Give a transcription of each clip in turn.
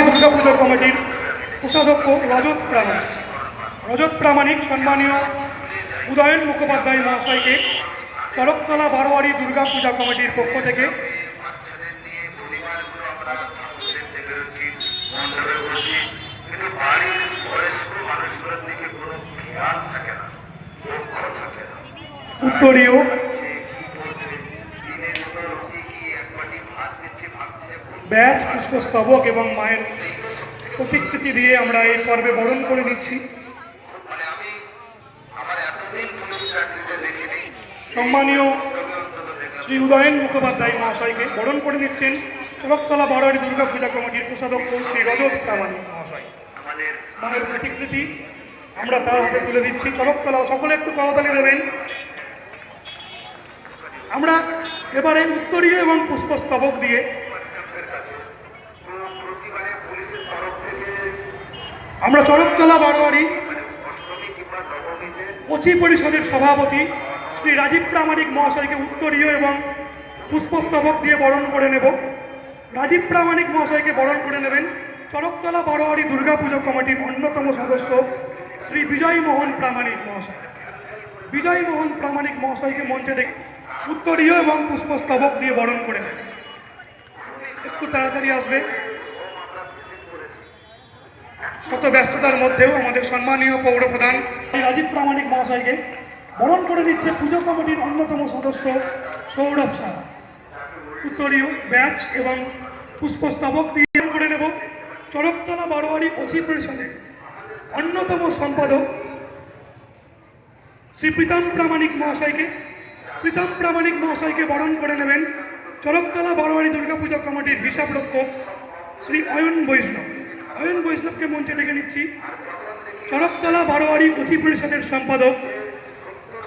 দুর্গাপুজো কমিটির কোষাধ্যক্ষ রজত প্রামাণিক সম্মানীয় উদয়ন মুখোপাধ্যায় মহাশয়কে চরকতলা বারোয়ারি দুর্গাপূজা কমিটির পক্ষ থেকে উত্তরীয় ব্যাচ পুষ্পস্তবক এবং মায়ের প্রতিকৃতি দিয়ে আমরা এই পর্বে বরণ করে নিচ্ছি। সম্মানীয় শ্রী উদয়ন মুখোপাধ্যায় মহাশয়কে বরণ করে নিচ্ছেন চরকতলা বারোয়ারি দুর্গাপূজা কমিটির কোষাধ্যক্ষ শ্রী রজত প্রামাণিক মহাশয়। মায়ের প্রতিকৃতি আমরা তার হাতে তুলে দিচ্ছি। চরকতলা সকলে একটু করতালি দেবেন। আমরা এবারে উত্তরীয় এবং পুষ্পস্তবক দিয়ে আমরা চরকতলা বারোয়ারি অচি পরিষদের সভাপতি শ্রী রাজীব প্রামাণিক মহাশয়কে উত্তরীয় এবং পুষ্পস্তবক দিয়ে বরণ করে নেব। রাজীব প্রামাণিক মহাশয়কে বরণ করে নেবেন চরকতলা বারোয়ারি দুর্গাপুজো কমিটির অন্যতম সদস্য শ্রী বিজয় মোহন প্রামাণিক মহাশয়। বিজয় মোহন প্রামাণিক মহাশয়কে মঞ্চে ডেকে উত্তরীয় এবং পুষ্পস্তবক দিয়ে বরণ করে নেবেন। একটু তাড়াতাড়ি আসবে। শত ব্যস্ততার মধ্যেও আমাদের সম্মানীয় পৌরপ্রধান রাজীব প্রামাণিক মহাশয়কে বরণ করে নিচ্ছে পুজো কমিটির অন্যতম সদস্য সৌরভ শাহ। উত্তরীয় ব্যাচ এবং পুষ্পস্তবক দিয়ে করে নেব চরকতলা বারোয়ারি অচি পরিষদের অন্যতম সম্পাদক শ্রী প্রীতম প্রামাণিক মহাশয়কে। প্রীতম প্রামাণিক মহাশয়কে বরণ করে নেবেন চরকতলা বারোয়ারি দুর্গাপূজা কমিটির হিসাব রক্ষক শ্রী অয়ন বৈষ্ণব। অয়ন বৈষ্ণবকে মঞ্চে ডেকে নিচ্ছি। চরকতলা বারোয়ারি অচি পরিষদের সম্পাদক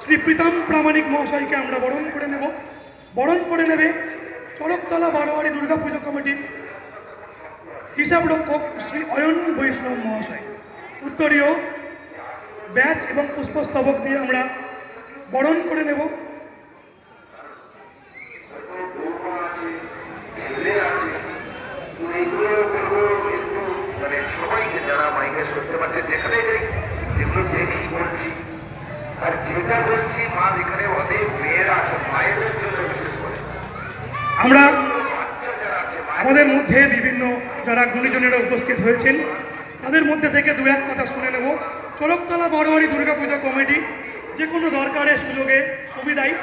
শ্রী প্রীতম প্রামাণিক মহাশয়কে আমরা বরণ করে নেব। বরণ করে নেবে চরকতলা বারোয়ারি দুর্গাপূজা কমিটির হিসাব রক্ষক শ্রী অয়ন বৈষ্ণব মহাশয়। উত্তরীয় ব্যাচ এবং পুষ্পস্তবক দিয়ে আমরা বরণ করে নেব। আমরা আমাদের মধ্যে বিভিন্ন যারা গুণীজনেরা উপস্থিত হয়েছেন তাদের মধ্যে থেকে দু এক কথা শুনে নেব। চরকতলা বারোয়ারি দুর্গাপূজা কমিটি যে কোনো দরকারে সুযোগে সুবিধায়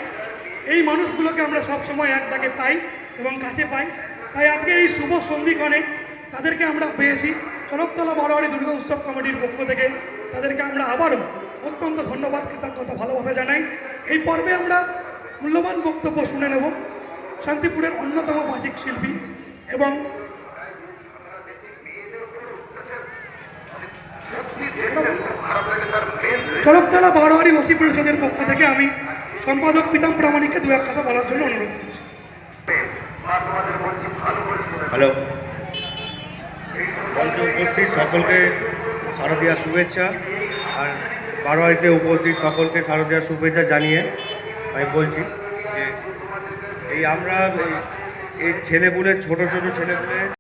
এই মানুষগুলোকে আমরা সবসময় এক ডাকে পাই এবং কাছে পাই। তাই আজকে এই শুভ সন্ধিক্ষণে তাদেরকে আমরা পেয়েছি। চরকতলা বারোয়ারি দুর্গা উৎসব কমিটির পক্ষ থেকে তাদেরকে আমরা আবারও অত্যন্ত ধন্যবাদ, কৃতজ্ঞতা, ভালোবাসা জানাই। এই পর্বে আমরা মূল্যবান বক্তব্য শুনে নেব শান্তিপুরের অন্যতম বাচিক শিল্পী এবং চরকতলা বারোয়ারি অচি পরিষদের পক্ষ থেকে আমি সম্পাদক প্রীতম প্রামাণিককে দু এক কথা বলার জন্য অনুরোধ করছি। হ্যালো, মঞ্চে উপস্থিত সকলকে শারদীয়া শুভেচ্ছা, আর বারোয়ারিতে উপস্থিত সকলকে শারদীয়া শুভেচ্ছা জানিয়ে আমি বলছি যে এই আমরা এই ছেলেপুলে ছোট ছোট ছেলেপুলে